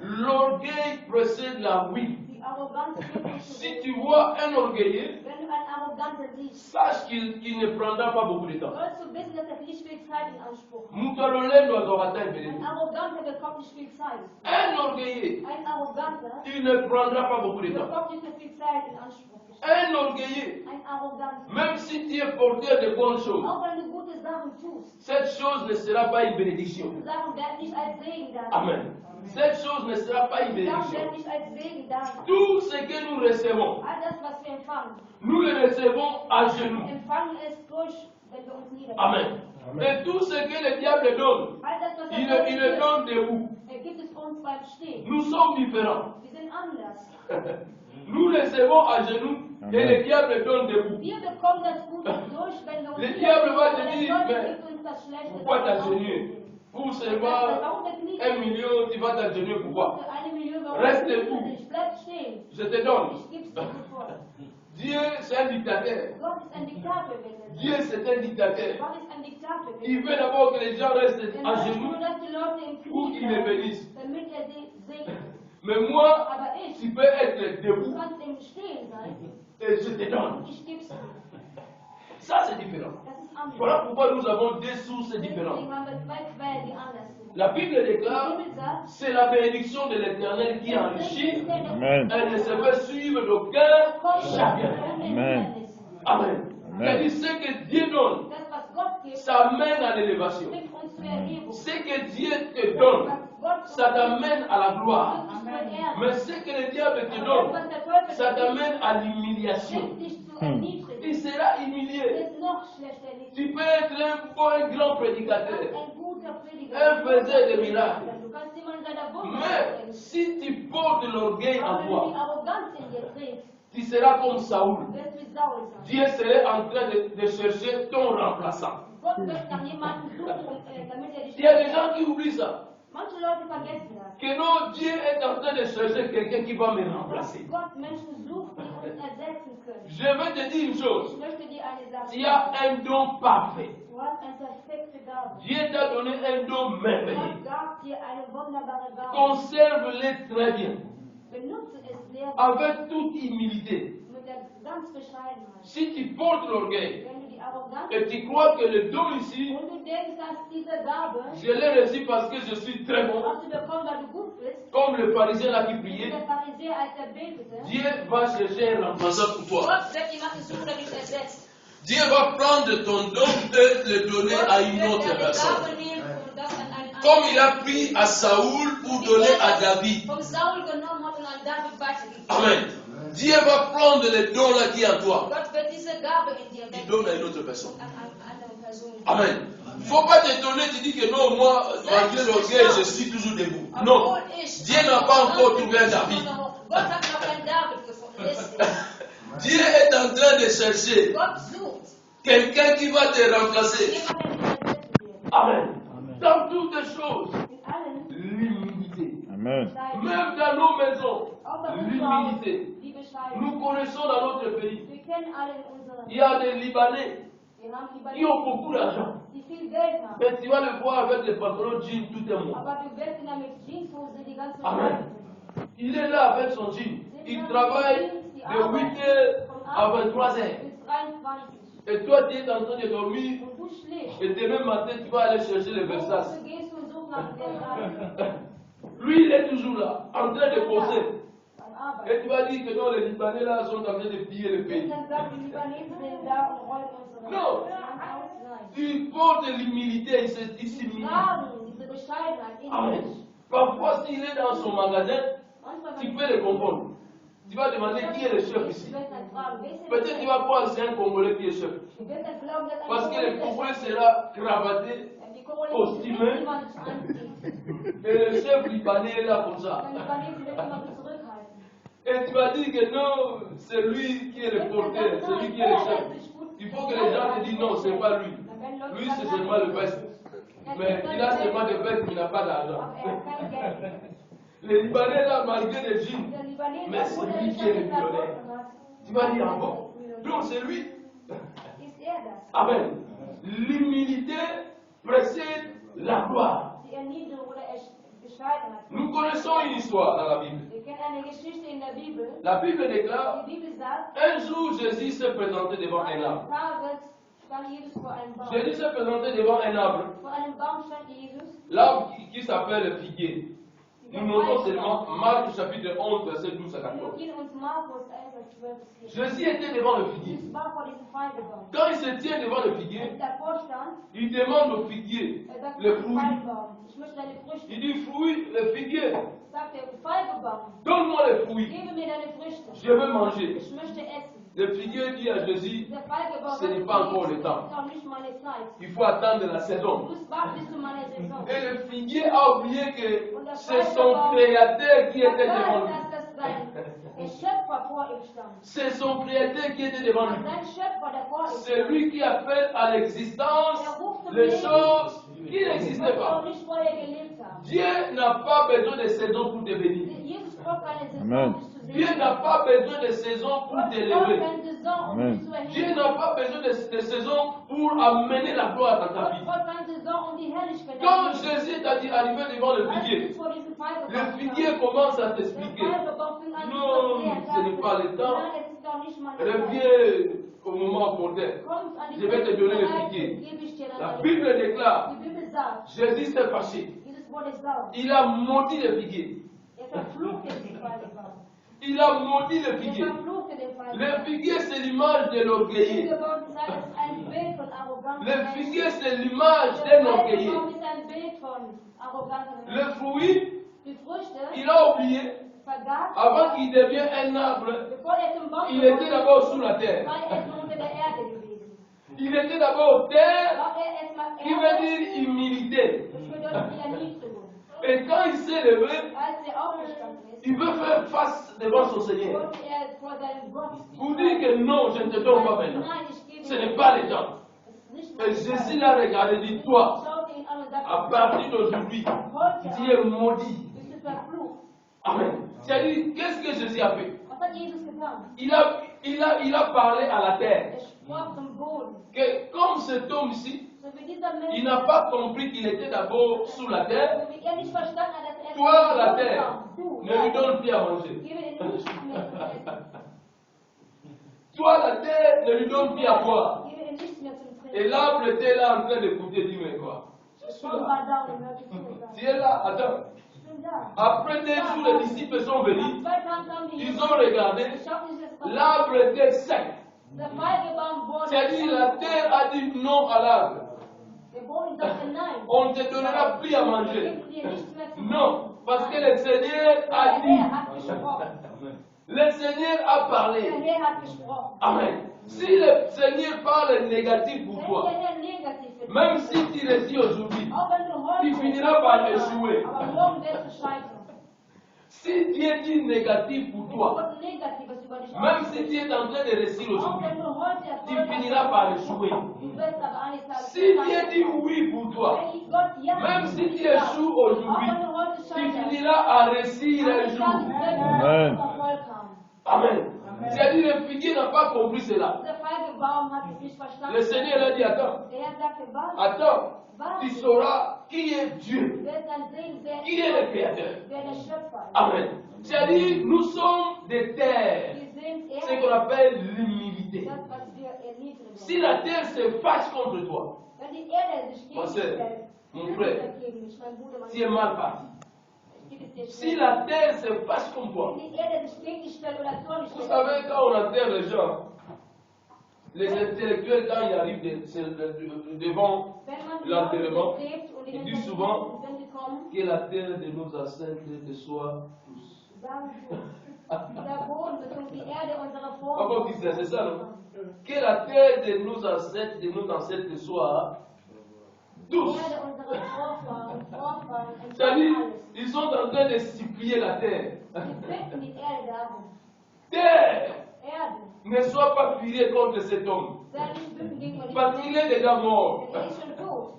L'orgueil précède la ruine. Die Arroganz führt uns zu Si der tu vois un orgueilleux, Wenn du einen Arroganten siehst, sache qu'il ne prendra pas beaucoup de temps. sollst du wissen, dass er nicht viel Zeit in Anspruch hat. Mutalolendo adorata Ein ebeleni. Arroganter bekommt nicht viel Zeit. Un orgueilleux, Ein Arroganter il ne prendra pas beaucoup de temps. bekommt nicht so viel Zeit in Anspruch. Un orgueilleux, Ein Arroganter, même si tu es porteur de bonnes choses, auch wenn du gute Sachen tust, cette chose ne sera pas une bénédiction. die Sachen werden nicht als Segen da. Amen. Cette chose ne sera pas une Die Sachen bénédiction. werden nicht als Segen da. Tout ce que nous recevons, All das, was wir empfangen, nous le recevons à genoux. empfangen es durch, wenn wir uns niederlegen. Amen. Et tout ce que le diable donne, All das, was il er le donne debout. er gibt es uns beim Stehen. Nous sommes différents. Wir sind anders. Nous recevons à genoux et le diable donne debout. Wir bekommen das Gute durch, wenn wir uns Le diable va te niederlegen. dire, Der Teufel mais gibt uns das Schlechte. pourquoi wenn wir t'agenouiller? aufstehen. Pour seulement 1 million, tu vas t'agenouiller pourquoi? Für 1 Million, warum Reste tust du debout. nicht? Bleib stehen. Je te donne. Ich gib's dir sofort. Dieu, c'est un dictateur. Gott ist ein Diktator gewesen. Dieu, c'est un dictateur. Gott ist ein Diktator Il gewesen. veut d'abord que les gens restent Er à möchte genoux nur, dass die Leute im pour Knie qu'ils le bleiben, bénissent. damit er sie segnet. Mais moi, Aber ich, tu peux être du debout kannst im Stehen sein. et je te donne. Ich geb's dir. Ça, c'est différent. Das ist anders. Voilà pourquoi nous avons deux sources Deswegen différentes. haben wir zwei Quellen, die anders sind. La Bible déclare, Die Bibel sagt, c'est la bénédiction de l'Éternel qui der enrichit. Segen ist der, der Amen. Elle ne se fait suivre d'aucun kommt chacun. ohne Amen. Hindernis. Amen. Amen. C'est-à-dire, ce que Dieu donne, Das, was Gott gibt, ça mène à l'élévation. bringt uns zur Erhebung. Ce que Dieu te donne, Was Gott ça t'amène à la gloire. bringt dich zur Ehre. Mais ce que le diable te Aber das, donne, was der Teufel ça gibt, t'amène à l'humiliation. bringt dich zu erniedrigen. Tu seras humilié. Ist noch schlechter erniedrigen. Tu peux être un grand Du prédicateur. kannst ein guter Prediger Un faiseur de miracles. Du kannst jemand seiner Wunder Mais bringen. si tu portes l'orgueil Aber en wenn du toi, die Arroganz in dir trägst, tu seras comme Saoul. wirst du wie Saul sein. Dieu serait en train de chercher ton remplaçant. Gott wird nach jemandem suchen, damit er dich Il y a des gens qui oublient ça. Manche Leute vergessen das. Que non, Dieu est en train de chercher quelqu'un qui va me Dass remplacer. Gott Menschen sucht, die uns ersetzen können. Je vais te dire une Ich chose. möchte dir eine Sache Tu as un don parfait. Du hast eine perfekte Gabe. Dieu t'a donné un don merveilleux. Gott gab dir eine wunderbare Gabe. Conserve-le très bien. Benutze es sehr gut Avec toute humilité. mit der ganz Bescheidenheit. Si tu portes l'orgueil Wenn du die Arroganz et tu crois que le don ici, und du denkst, dass diese Gabe, je l'ai reçu parce que je suis très bon, hast du bekommen, weil du gut bist, comme le pharisien là qui wie priait, der Pharisäer, als er betete, Dieu va chercher un remplaçant pour toi. Gott wird jemanden suchen, der dich ersetzt. Dieu va prendre ton don et le donner à une autre Gott wird personne. deine Gabe nehmen und das an einen Comme anderen il a pris à Saoul pour donner à David. vom Saul genommen hat und an David weitergegeben. Amen. Dieu va prendre le don là qui est en toi. Gott wird diese Gabe in dir Il donne à une weggeben autre personne. an eine andere Person. Amen. Il ne faut pas t'étonner, tu dis que non, moi, malgré l'orgueil, je suis toujours debout. Non. Obwohl ich Dieu n'a pas encore trouvé un David. Gott hat noch keinen David gefunden. Ist Dieu est en train de chercher Gott sucht quelqu'un qui va te remplacer. jemanden, der dich ersetzen wird. Amen. Dans toutes les choses, In allen l'humilité. Amen. Bescheiden. Même dans nos maisons, Auch bei uns zu Hause, l'humilité. die bescheiden. Nous connaissons dans notre pays, Wir kennen alle in unserem il y a des Libanais Wir haben die qui ont beaucoup d'argent. die viel Geld haben. Mais tu vas le voir avec les pantalons jeans tout un mois. Aber du wirst ihn dann mit Jeanshose die ganze Amen. Zeit. Il est là avec son jean. Il travaille de 8h à 23h. Bis 23. Et toi, tu es en train de dormir. Und du schläfst. Et demain matin, tu vas aller chercher les Versace. Du gehst und suchst nach Versace Lui, il est toujours là, en train de poser. beim Arbeiten. Et tu vas dire que non, les Libanais là sont en train de piller le Und pays. dann sagt die Libanesen sind da und räumen unsere No. Nein. Tu portes l'humilité, il s'humilie. Tragen diese Bescheidenheit in Amen. sich. Parfois, s'il est dans son magasin, Manchmal, tu wenn peux le confondre. Tu vas demander qui est le chef ici. du wirst dann fragen, wer ist denn Peut-être tu vas croire que c'est un Congolais qui est chef. Du wirst dann glauben, dass ein Parce que le Congolais Congolais sera cravaté die Congolesen Kostüme. wissen, wie man sich anzieht. et le chef libanais est là comme ça. Dann Libanesen wird immer zurückhalten. Et tu vas dire que non, c'est lui qui est le porteur, c'est lui qui est le chef. Il faut que les gens te disent non, c'est pas lui. Lui, c'est seulement le best. Mais il a seulement des bêtes, mais il n'a pas d'argent. Aber er hat kein Geld. Les Libanais là, malgré les jeans, Der Libanese, mais c'est lui qui est le millionnaire. Tu vas dire, ah bon? Non, c'est lui. Ist er das? Amen. L'humilité précède la gloire. Die Erniedrigung oder Bescheidenheit. Nous connaissons une histoire dans la Bible. Wir kennen eine Geschichte in der Bibel. La Bible déclare, Die Bibel sagt, un jour Jésus s'est présenté devant un arbre. Tages stand Jesus vor einem Baum. Jésus s'est présenté devant un arbre, Vor einem Baum stand Jesus. l'arbre qui s'appelle le figuier. Nous notons seulement Marc chapitre 11, verset 12 à 14. Wir gehen uns Markus 11, Vers 12 bis 14. Jésus était devant le figuier. Jesus war vor diesem Feigenbaum. Quand il se tient devant le Als figuier, er davor stand, il demande au figuier sagt le der fruit. Feigenbaum, ich möchte deine Früchte. Il dit, fruit, le figuier, Sagt der Feigenbaum, donne-moi le fruit, gebe mir deine Früchte. je veux manger. Ich möchte essen. Le figuier dit à Jésus, Der Feigenbaum ce n'est pas encore le temps. das ist noch nicht meine Zeit. Il faut attendre la Du saison. musst warten bis zu meiner Saison. Et le figuier a oublié que c'est son créateur qui était devant lui. Dass das sein Schöpfer vor ihm stand. C'est son créateur qui était devant lui. Sein Schöpfer, der vor ihm C'est lui qui appelle à l'existence les choses qui n'existaient was pas. noch nicht vorher gelebt haben. Dieu n'a pas besoin de saison pour te bénir. Jesus braucht keine Saison, Amen. um dich zu Dieu sehen. n'a pas besoin de saison pour Gott braucht t'élever. keine Saison, um Amen. dich zu erheben. Dieu n'a pas besoin de saison pour amener la gloire dans ta Gott vie. braucht keine Saison, um die Herrlichkeit Quand zu Jésus est arrivé devant le Als figuier, Jesus vor diesem Feigenbaum le stand, figuier commence à der t'expliquer. Feigenbaum fing an zu Non, erklären, ce n'est pas le temps. Nein, es ist noch nicht meine Zeit. Reviens au moment opportun. Kommt an die Je vais te donner le Zeit, figuier. gebe ich dir dann La alles. Bible déclare, Die Bibel sagt, Jésus s'est fâché. Jesus wurde sauer. Il a maudit le figuier. Er verfluchte den Feigenbaum. Il a maudit le Er figuier. verfluchte den Le Feigenbaum. figuier, c'est l'image de l'orgueilleux. Feigenbaum ist ein Bild von arroganten Le Menschen. figuier, c'est l'image Der d'un orgueilleux. Feigenbaum ist ein Bild von arroganten Le Menschen. fruit, Die Früchte il a oublié, vergaß, avant qu'il devienne un arbre, bevor er zum Baum il était geworden d'abord sous la terre. war er erstmal unter der Erde gewesen. Il était d'abord terre, War er erstmal qui veut Erde, dire humilité. das bedeutet die Erniedrigung. Et quand il s'est levé, Als er aufgestanden ist, il veut faire face devant son Seigneur. wollte er vor seinem Gott Pour dire que non, je ne te donne pas maintenant. Nein, ich gebe Ce dir n'est pas le temps. Es ist nicht Et meine Jésus Zeit. l'a regardé, dit, toi, Schaute ihn an und sagte, à partir d'aujourd'hui, heute tu es maudit. bist du verflucht. Amen. C'est-à-dire, qu'est-ce que Jésus a fait? Was hat Jesus getan? Il a parlé à la terre. Er sprach zum Boden. Que comme cet homme ici, So wie dieser Mensch, il n'a pas compris qu'il était d'abord sous la terre. so wie er nicht verstanden hat, dass er Toi, la zum terre, Boden kam. Du, ne lui donne plus à manger. gebe dir nichts mehr zu essen. Toi, la terre ne lui donne plus à boire. Gib ihr nichts mehr zum Trinken. Et l'arbre était là en train d'écouter, dis mais quoi? Der Baum war da und hörte zu. Tu es là, attends. Ich bin da. Après 2 jours, les disciples sont venus. Nach 2 Tagen kamen die Ils Jünger. ont regardé. Schauten sich das an. L'arbre était sec. Der Feigebaum wurde. C'est-à-dire, la terre a dit non à l'arbre. Der Boden sagte nein. On ne te donnera plus à Wir manger. geben dir nichts mehr zu Non, parce que le Seigneur a Der dit. Herr hat gesprochen. Le Seigneur a parlé. Der Herr hat gesprochen. Amen. Si le Seigneur parle négatif pour Wenn toi, der Herr negativ ist, même si tu réussis aujourd'hui, auch wenn du heute tu finiras par échouer. aber morgen wirst du scheitern. Si Dieu dit négatif pour toi, Gott Negatives über dich même si ausspricht, tu es en train de réussir auch aujourd'hui, wenn du heute tu Erfolg finiras hast, par échouer. du wirst aber eines Tages Si Dieu scheitern. dit oui pour toi, Wenn Gott ja même zu si dir tu sagt, échoues auch aujourd'hui, wenn du heute tu scheiterst, finiras à réussir un eines jour. Tages wirst du Amen. Erfolg haben. Amen. C'est-à-dire, le figuier n'a pas compris cela. Dieser Feigebaum hat es nicht verstanden. Le Seigneur a dit, attends, Der Herr sagte, warte, attends, tu sauras qui est Dieu, du wirst dann sehen, wer qui est le Créateur. wer der Schöpfer ist. Amen. C'est-à-dire, nous sommes des terres, Wir sind ce qu'on ehrlich, appelle l'humilité. das, was wir erniedrigen. Si la terre se fâche contre toi, Wenn die Erde sich gegen Ma dich sœur, stellt, mon fühlt frère, sich dagegen nicht, mein Bruder, mein tu es mal parti. Ich gebe es dir Si schnell. la terre se fâche contre toi, Wenn die Erde sich gegen dich stellt oder zornig vous stellt, savez, quand on enterre les gens, les intellectuels, quand ils arrivent devant wenn man die l'enterrement, Leute begräbt und il in dit den souvent Vergehen, wenn sie kommen, que la terre de nos ancêtres te soit tous. sagen sie, der Boden bzw. die Erde unserer Comment Vorfahren. on dit ça? C'est ça, non? Que la terre de nos ancêtres te soit Die tous. Erde unserer Vorfahren C'est-à-dire, entscheidet alles. ils sont en train de supplier la terre. Sie bitten die Erde darum. Terre, Erde, ne sois pas furieux contre cet homme, sei nicht wütend gegenüber parce diesem qu'il est déjà mort. Menschen, er ist schon tot.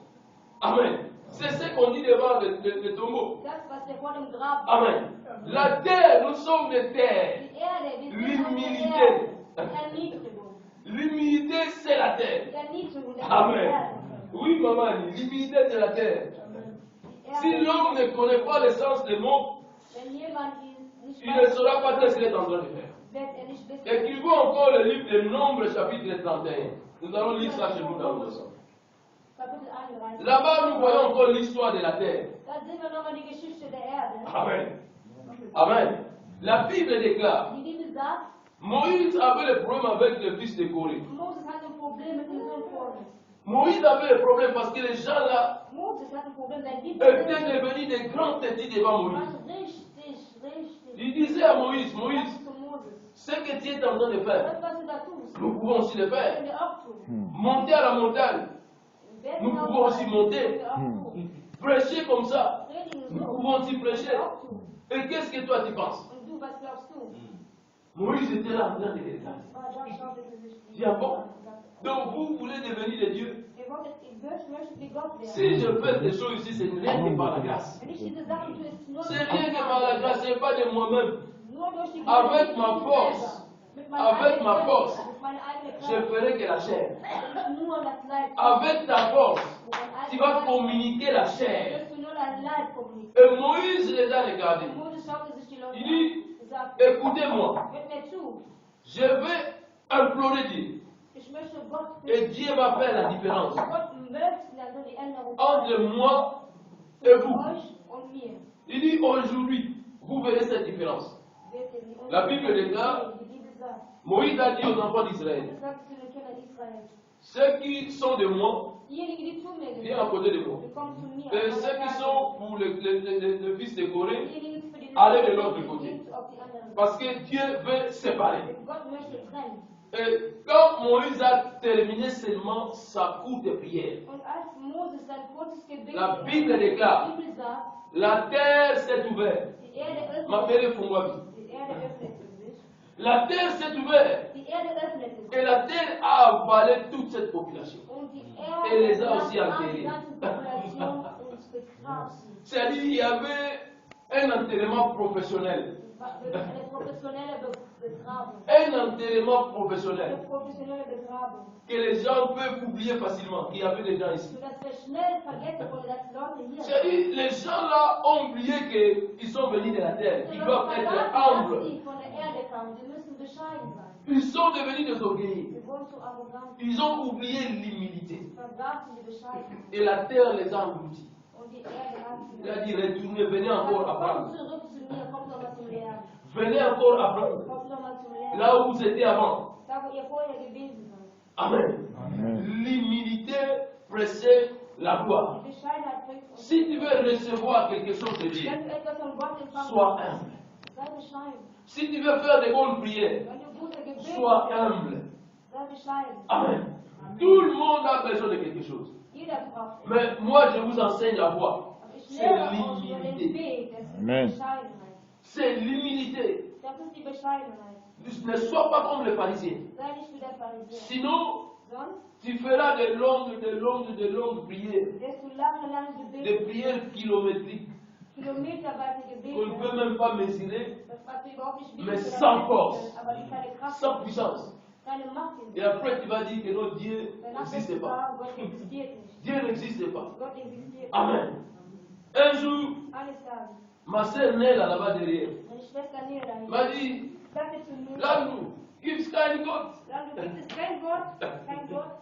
Amen. C'est ce qu'on dit devant le tombeau. Das, was wir vor dem Grab Amen. La terre, nous sommes des terres. Die Erde, wir sind L'humilité. auf der Erde. Erniedrigung. L'humilité, c'est la terre. Die Erniedrigung der Amen. Erde. Oui, maman, l'humilité, c'est la terre. Die Si Erde, l'homme ne connaît pas le sens des mots, wenn jemand ihn nicht il ne saura pas ce qu'il est en train de faire. wird er nicht wissen. Écrivons encore le livre de Nombres, chapitre 31. Nous allons lire ça chez nous dans le sang. Kapitel 31. Là-bas, nous voyons encore l'histoire de la terre. Da sehen wir nochmal die Geschichte der Erde. Amen. Amen. La Bible déclare, Die Bibel sagt, Moïse avait le problème avec le fils de Corée. Moses hat ein Problem mit dem Sohn Korah. Moïse avait le problème parce que les gens là Moses hat ein Problem, sein étaient devenus des grands têtis devant Moïse. was richtig. Il disait à Moïse, Moïse, Sagst zu Moses, ce que tu es en train de faire, das, was du da tust, nous pouvons aussi le können faire. wir auch tun. Monter à la montagne, Im nous pouvons aussi können monter. wir auch tun. Prêcher comme ça, Predigen nous so, pouvons aussi können wir prêcher. auch tun. Et qu'est-ce que toi tu penses? Und du, was glaubst du? Moïse était là en train de regarder. War da, schaute sie sich die Dis, ah bon? an und sagte, Donc vous voulez devenir des dieux? ihr möchtet wie Gott werden. Si je fais des choses ici, c'est rien que par la grâce. Wenn ich diese Sachen tue, ist nur C'est rien que par la grâce, ce n'est pas de moi-même. nur durch die Avec Gnade ma Gottes force, selber. Mit meiner avec eigenen ma Kraft, force, mit meiner eigenen Je Kraft, ferai que la chair. will ich nur das Leid tun. Avec ta force, Mit meinem tu eigenen vas Leib communiquer la chair. wirst du nur dein Leid kommunizieren. Et Moïse les a regardés. Und Moses schaute sich die Leute Il an dit, und sagte, écoutez-moi, hört mir zu, je vais implorer Dieu. ich möchte Gott Et bitten. Dieu va faire la différence Gott möchte also die Änderung entre moi et zwischen vous. euch und mir. Il dit, aujourd'hui, vous verrez cette différence. Wird ihr die La Bible déclare, Die Bibel sagt, Moïse a dit aux enfants d'Israël, Gott sagt zu den Kindern Israels, ceux qui sont de moi, diejenigen, die zu mir viens à gehören, côté de moi. die kommen zu mir. Et auf ceux meiner qui Seite. sont pour le fils de Corée, Diejenigen, für die allez de Leute, l'autre die côté. geht auf die andere Seite. Parce que Dieu veut séparer. Gott möchte trennen. Et quand Moïse a terminé seulement sa courte prière, Und als Moses sein kurzes Gebet La Bible déclare, die Bibel sagt, la terre s'est ouverte. die Erde M'appelez öffnet, Fongwabi. die Erde öffnete sich. La terre s'est ouverte. Die Erde öffnete sich. Et la terre a avalé toute cette population. Und die Et les Erde a aussi nahm die enterrés. ganze Population und begrab sie. C'est-à-dire qu'il y avait un enterrement professionnel. de professionele begraben. Un enterrement professionnel. De professionele begraben. Que les gens peuvent oublier facilement qu'il y avait des gens ici. Zodat we schnell vergessen worden dat Leute hier C'est-à-dire, les gens là ont oublié qu'ils sont venus de la terre. Ils doivent être humbles. die von der Erde kamen. Sie müssen bescheiden sein. Ils sont devenus des orgueilleux. Sie wurden zu arrogant. Ils ont oublié l'humilité. Vergaßen die Bescheidenheit. Et la terre les a engloutis. Und die Erde hat sie. Il a dit, retournez, venez encore apprendre. Kommt zurück zu mir, kommt nochmal zum Lernen. Venez encore apprendre. Kommt nochmal zum Lernen. Là où vous étiez avant. Da wo ihr vorher gewesen seid. Amen. Amen. L'humilité précède la gloire. Die Bescheidenheit bringt uns. Si tu veux recevoir quelque chose de Dieu, Wenn du etwas von Gott empfangen sois willst, humble. sei bescheiden. Si tu veux faire de bonnes prières, Wenn du gute Gebete sois hast, humble. sei bescheiden. Amen. Tout le monde a besoin de quelque chose. Jeder braucht etwas. Mais moi, je vous enseigne la voie. Aber ich C'est lehre euch über den l'humilité. Weg, das ist die Amen. Bescheidenheit. C'est l'humilité. Das ist die Bescheidenheit. Ne sois pas comme les pharisiens. Sei nicht wie der Pharisäer. Sinon, Sonst tu feras de longues prières. wirst du lange Des Gebete, prières kilométriques kilometerweise qu'on ne Gebete, peut même pas mesurer, das was du überhaupt nicht mais willst, sans force, aber die keine Kraft sans haben, puissance. keine Macht in Et sich. après, tu vas dire que non, Dieu Danach wirst n'existe du pas. sagen, Gott existiert nicht. Dieu n'existe pas. Gott existiert. Amen. Un jour, Eines Tages, ma sœur Nel, là-bas derrière, meine Schwester Nähe dahin, m'a dit, sagte zu mir, Landu, gibt es keinen Gott? Landu, gibt es kein Gott? Kein Gott?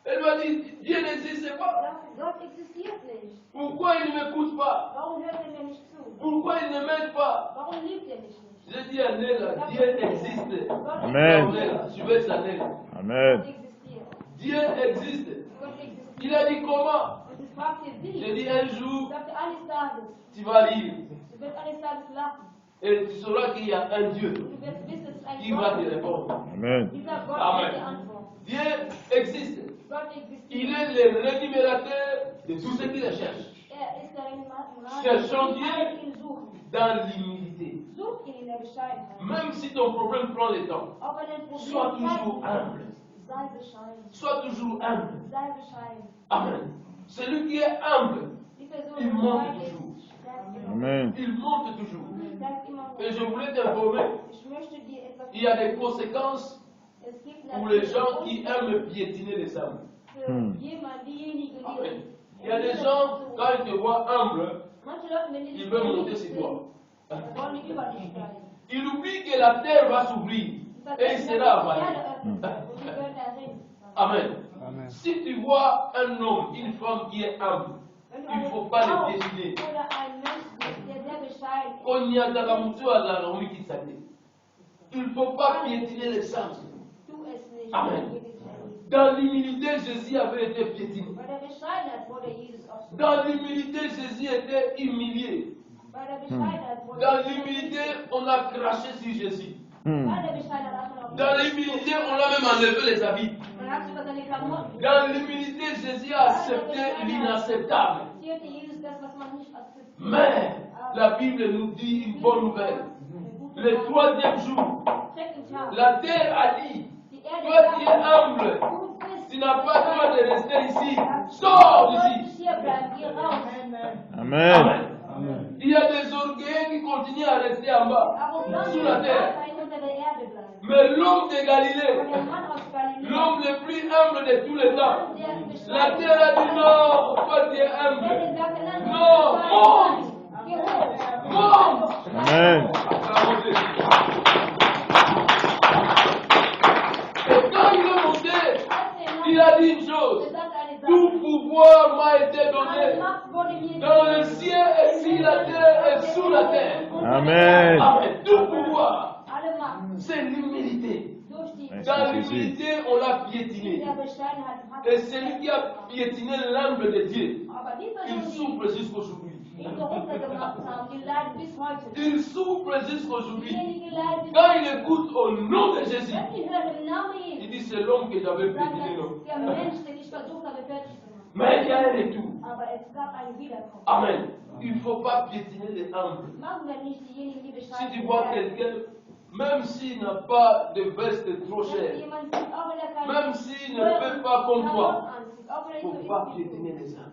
Elle m'a dit, Dieu n'existe pas. Sagte, Gott existiert nicht. Pourquoi il ne m'écoute pas? Warum hört er mir nicht zu? Pourquoi il ne m'aide pas? Warum liebt er mich nicht? J'ai dit à Nel, Dieu existe. Gott Amen. Nel, je vais sa Nel. Amen. existiert. Dieu existe. Gott existiert. Il a dit comment? Und ich fragte sie, J'ai dit un jour, sagte eines Tages, tu vas lire du wirst eines Tages lachen. et tu sauras qu'il y a un Dieu Und du wirst wissen, es ist ein qui va te Gott. répondre. Amen. Dieser Gott Amen. wird dir antworten. Dieu existe. Gott existiert. Il est le rémunérateur de tous ceux qui le cherchent. Er ist der Cherchons die Dieu. alle ihn suchen. Dans l'humilité. Such ihn in der Bescheidenheit. Même si ton problème prend le temps, Auch wenn ein sois Problem toujours Zeit humble. nimmt, sei bescheiden. Sois toujours humble. Sei bescheiden. Amen. Celui qui est humble, Die Person, Il die monte bescheiden toujours. ist, stärkt immer. Amen. il monte toujours. Stärkt immer. Et je voulais t'informer, Ich möchte dir etwas il y a des conséquences Es gibt pour les natürlich gens qui Auswirkungen aiment piétiner les âmes. für jemanden, diejenigen, Amen. die Il y a des gens, quand ils te voient humble, manche Leute, wenn die ils dich veulent sehen, monter sur toi. wollen die über dich steigen. Ils oublient que la terre va s'ouvrir et il sera avalé. Und die werden darin. Amen. Amen. Si tu vois un homme, une femme qui est humble, Wenn du il ne eine faut pas Frau les piétiner. oder ein Mensch bist, der sehr bescheiden ist, Konyataka mtu alarumi kisate. Il ne faut pas piétiner les saints. tu es nicht. Amen. Geh nicht dahin. Dans l'humilité, Jésus avait été piétiné. Bei der Bescheidenheit wurde Jesus auch so. Dans l'humilité, Jésus était humilié. Bei der Bescheidenheit wurde Dans l'humilité, on a craché sur Jésus. Bei der Bescheidenheit hat man auch Dans l'humilité, on a même enlevé les habits. Man hat über seine Klamotten Dans l'humilité, Jésus a accepté l'inacceptable. akzeptierte Jesus das, was man nicht akzeptiert. Mais la Bible nous dit une bonne nouvelle. Le troisième jour, Dritten Tag. la terre a dit, Die Erde toi qui es sagt, humble, du bist tu n'as pas le droit de rester ici. Sors Du d'ici. sollst hier bleiben, geh raus. Amen. Il y a des orgueils qui continuent à rester en bas, Arrogant sous la terre. kann unter der Erde bleiben. Mais l'homme de Und Galilée, der Mann aus Galiläa, l'homme le plus humble de tous les temps, der la bescheiden terre a dit non, toi tu es Der humble. den sagte, nein, du Non, bist monte, bescheiden. Geh hoch. monte. Amen. Et quand il est monté, Als der Mann il a dit une chose, gesagt eine tout Sache. pouvoir m'a été Alle donné Macht wurde mir dans le gegeben. ciel et sur la terre et sous la terre. Amen. Amen. Tout pouvoir, Alle Macht c'est l'humilité. durch die Merci, Dans Jésus. l'humilité, on l'a piétiné. der Bescheidenheit hat Et celui qui a piétiné l'âme de Dieu, aber die il Personen, die souffre jusqu'aujourd'hui. ihn runtergemacht haben, die leiden bis heute. Il souffre jusqu'aujourd'hui. Diejenigen leiden bis Quand il écoute au nom de Jésus, Wenn sie hören im Namen il Jesu, dit c'est l'homme que j'avais sagt piétiné. Non. er, der Mensch, den ich versucht habe, fertig zu machen. Mais il y a un retour. Aber es gab ein Wiederkommen. Amen. Il ne faut pas piétiner les humbles. Machen wir nicht diejenigen, die Si bescheiden tu vois sind. quelqu'un, même s'il n'a pas de veste trop Wenn chère, jemand sieht, auch wenn er keine même s'il ne fait pas comme toi, Klamotten anzieht, auch wenn il er ne nicht faut so pas ist wie du, piétiner les humbles.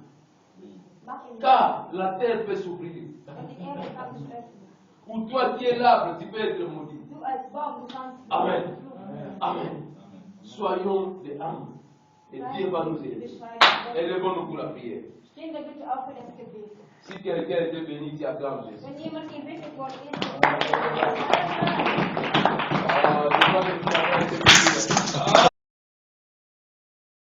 mach ihn nicht. Car la terre peut s'ouvrir. En die ere gaat dus öffnen. Ou toi qui es l'arbre, tu peux être maudit. Du als Baum, du kannst Amen. verflucht. Amen. Soyons des âmes. Et Dieu va nous aider. Élevons-nous pour la prière. Stehen wir bitte auf für das Gebet. Si quelqu'un était béni, tu acclames Jésus. Wenn jemand gesegnet worden ist, Ah, tu vas le dire,